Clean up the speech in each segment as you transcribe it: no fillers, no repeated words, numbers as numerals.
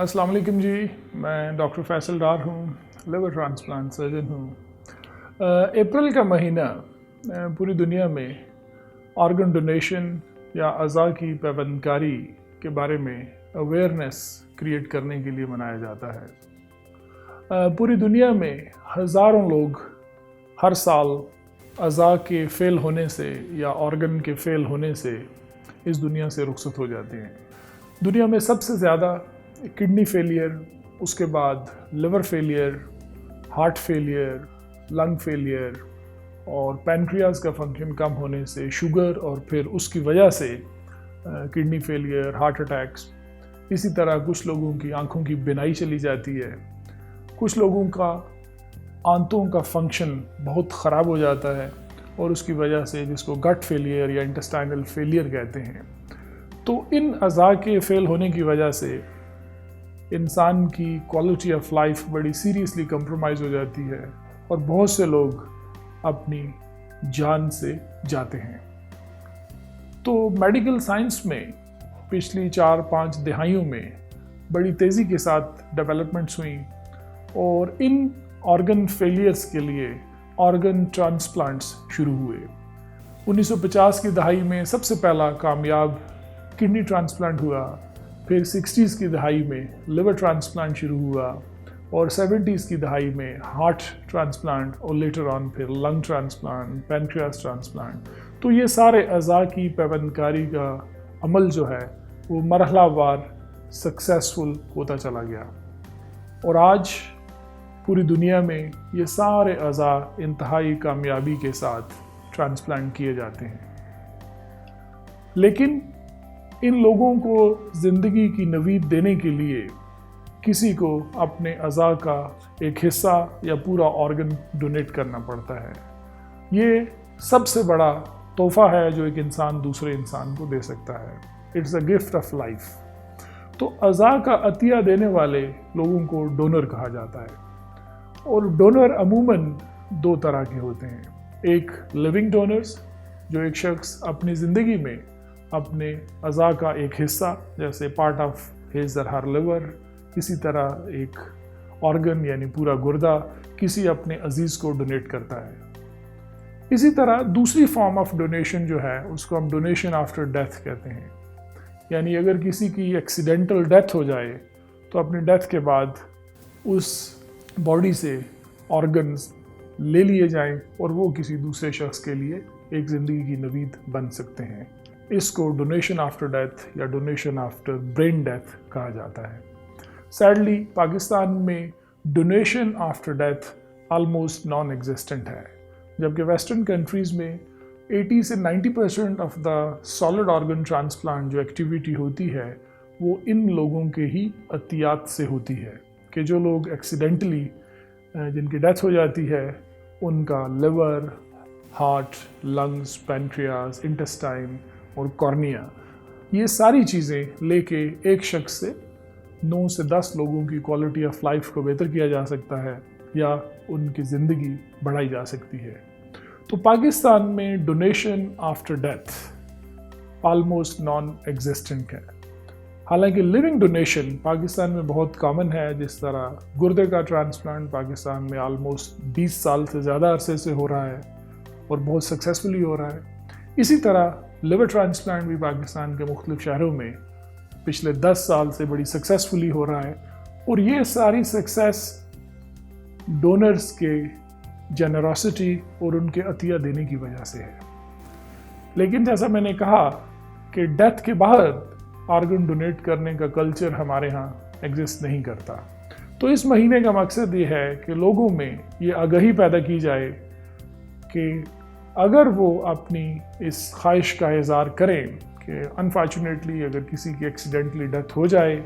अस्सलाम वालेकुम जी। मैं डॉक्टर फैसल डार हूँ, लिवर ट्रांसप्लांट सर्जन हूँ। अप्रैल का महीना पूरी दुनिया में ऑर्गन डोनेशन या अज़ा की पैबंदकारी के बारे में अवेयरनेस क्रिएट करने के लिए मनाया जाता है। पूरी दुनिया में हज़ारों लोग हर साल अज़ा के फ़ेल होने से या ऑर्गन के फ़ेल होने से इस दुनिया से रुखसत हो जाते हैं। दुनिया में सबसे ज़्यादा किडनी फेलियर, उसके बाद liver failure, heart failure, lung failure और पैनक्रियाज का फंक्शन कम होने से शुगर और फिर उसकी वजह से किडनी फेलियर, हार्ट अटैक्स। इसी तरह कुछ लोगों की आंखों की बिनाई चली जाती है, कुछ लोगों का आंतों का फंक्शन बहुत ख़राब हो जाता है और उसकी वजह से जिसको गट फेलियर या इंटेस्टाइनल फेलियर कहते हैं। तो इन अज़ा के फेल होने की वजह से इंसान की क्वालिटी ऑफ लाइफ बड़ी सीरियसली कंप्रोमाइज़ हो जाती है और बहुत से लोग अपनी जान से जाते हैं। तो मेडिकल साइंस में पिछली 4-5 दहाइयों में बड़ी तेज़ी के साथ डेवलपमेंट्स हुई और इन ऑर्गन फेलियर्स के लिए ऑर्गन ट्रांसप्लांट्स शुरू हुए। 1950 की दहाई में सबसे पहला कामयाब किडनी ट्रांसप्लांट हुआ, फिर 60s की दहाई में लिवर ट्रांसप्लांट शुरू हुआ और 70s की दहाई में हार्ट ट्रांसप्लांट और लेटर ऑन फिर लंग ट्रांसप्लांट, पैनक्रियास ट्रांसप्लांट। तो ये सारे अज़ा की पैबंदकारी का अमल जो है वो मरहलावार सक्सेसफुल होता चला गया और आज पूरी दुनिया में ये सारे अज़ा इंतहाई कामयाबी के साथ ट्रांसप्लांट किए जाते हैं। लेकिन इन लोगों को ज़िंदगी की नवीद देने के लिए किसी को अपने अज़ा का एक हिस्सा या पूरा ऑर्गन डोनेट करना पड़ता है। ये सबसे बड़ा तोहफ़ा है जो एक इंसान दूसरे इंसान को दे सकता है। It's a gift of life. तो अज़ा का अतिया देने वाले लोगों को डोनर कहा जाता है और डोनर अमूमन 2 तरह के होते हैं। एक लिविंग डोनर्स, जो एक शख्स अपनी ज़िंदगी में अपने अज़ा का एक हिस्सा जैसे पार्ट ऑफ हिज और हर लिवर, इसी तरह एक ऑर्गन यानी पूरा गुर्दा किसी अपने अजीज़ को डोनेट करता है। इसी तरह दूसरी फॉर्म ऑफ डोनेशन जो है उसको हम डोनेशन आफ्टर डेथ कहते हैं। यानी अगर किसी की एक्सीडेंटल डेथ हो जाए तो अपनी डेथ के बाद उस बॉडी से ऑर्गन्स ले लिए जाएं और वो किसी दूसरे शख्स के लिए एक ज़िंदगी की नवीद बन सकते हैं। इसको डोनेशन आफ्टर डेथ या डोनेशन आफ्टर ब्रेन डेथ कहा जाता है। सैडली पाकिस्तान में donation after death almost non existent है, जबकि वेस्टर्न कंट्रीज़ में 80 से 90% of the solid organ transplant जो एक्टिविटी होती है वो इन लोगों के ही अतियात से होती है कि जो लोग एक्सीडेंटली जिनकी डेथ हो जाती है उनका liver, heart, lungs, pancreas, intestine और कॉर्निया, ये सारी चीज़ें लेके एक शख्स से 9 से 10 लोगों की क्वालिटी ऑफ लाइफ को बेहतर किया जा सकता है या उनकी ज़िंदगी बढ़ाई जा सकती है। तो पाकिस्तान में donation after death almost non existent है। हालांकि लिविंग डोनेशन पाकिस्तान में बहुत कॉमन है। जिस तरह गुर्दे का ट्रांसप्लांट पाकिस्तान में ऑलमोस्ट 20 साल से ज़्यादा अरसे से हो रहा है और बहुत सक्सेसफुली हो रहा है। इसी तरह लिवर ट्रांसप्लांट भी पाकिस्तान के मुख्तलिफ शहरों में पिछले 10 साल से बड़ी सक्सेसफुली हो रहा है और ये सारी सक्सेस डोनर्स के जेनरोसिटी और उनके अतिया देने की वजह से है। लेकिन जैसा मैंने कहा कि डेथ के बाद ऑर्गन डोनेट करने का कल्चर हमारे यहाँ एग्जिस्ट नहीं करता। तो इस महीने का मकसद ये है कि लोगों में ये आगाही पैदा की जाए कि अगर वो अपनी इस ख्वाहिश का इज़हार करें कि अनफॉर्चुनेटली अगर किसी की एक्सीडेंटली डेथ हो जाए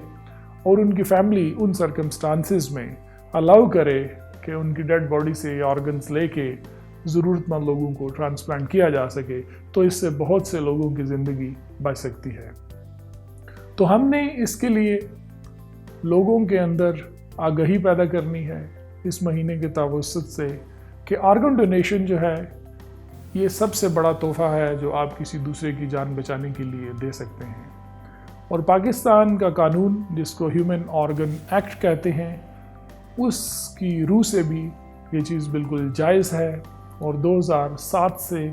और उनकी फैमिली उन सर्कमस्टांसिस में अलाउ करे कि उनकी डेड बॉडी से ऑर्गन्स लेके ज़रूरतमंद लोगों को ट्रांसप्लांट किया जा सके, तो इससे बहुत से लोगों की ज़िंदगी बच सकती है। तो हमने इसके लिए लोगों के अंदर आगाही पैदा करनी है इस महीने के तवस्सुत से कि ऑर्गन डोनेशन जो है ये सबसे बड़ा तोहफ़ा है जो आप किसी दूसरे की जान बचाने के लिए दे सकते हैं। اور پاکستان کا قانون جس کو ہیومن آرگن ایکٹ کہتے ہیں اس کی روح سے بھی یہ چیز بالکل جائز ہے، اور 2007 سے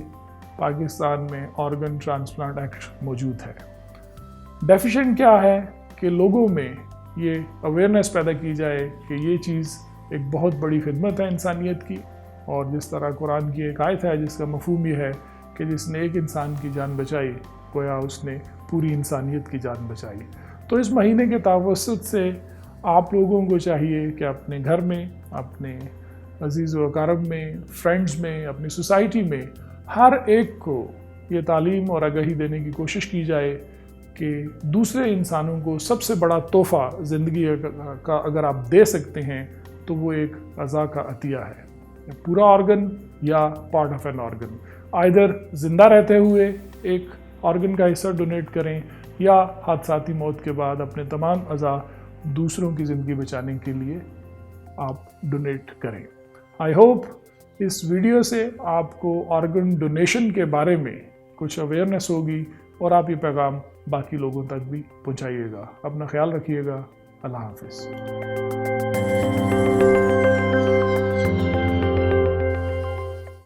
پاکستان میں آرگن ٹرانسپلانٹ ایکٹ موجود ہے۔ ڈیفینیشن کیا ہے کہ لوگوں میں یہ اویئرنیس پیدا کی جائے کہ یہ چیز ایک بہت بڑی خدمت ہے انسانیت کی، اور جس طرح قرآن کی ایک آیت ہے جس کا مفہوم یہ ہے کہ جس نے ایک انسان کی جان بچائی گویا اس نے پوری انسانیت کی جان بچائی۔ تو اس مہینے کے توسط سے آپ لوگوں کو چاہیے کہ اپنے گھر میں، اپنے عزیز و اقارب میں، فرینڈز میں، اپنی سوسائٹی میں ہر ایک کو یہ تعلیم اور آگاہی دینے کی کوشش کی جائے کہ دوسرے انسانوں کو سب سے بڑا تحفہ زندگی کا اگر آپ دے سکتے ہیں تو وہ ایک اعضاء کا عطیہ ہے، پورا آرگن یا part of N organ. Either زندہ رہتے ہوئے ایک آرگن کا حصہ ڈونیٹ کریں یا حادثاتی موت کے بعد اپنے تمام اعضاء دوسروں کی زندگی بچانے کے لیے آپ ڈونیٹ کریں۔ آئی ہوپ اس ویڈیو سے آپ کو آرگن ڈونیشن کے بارے میں کچھ اویئرنیس ہوگی اور آپ یہ پیغام باقی لوگوں تک بھی پہنچائیے گا۔ اپنا خیال رکھیے گا۔ اللہ حافظ۔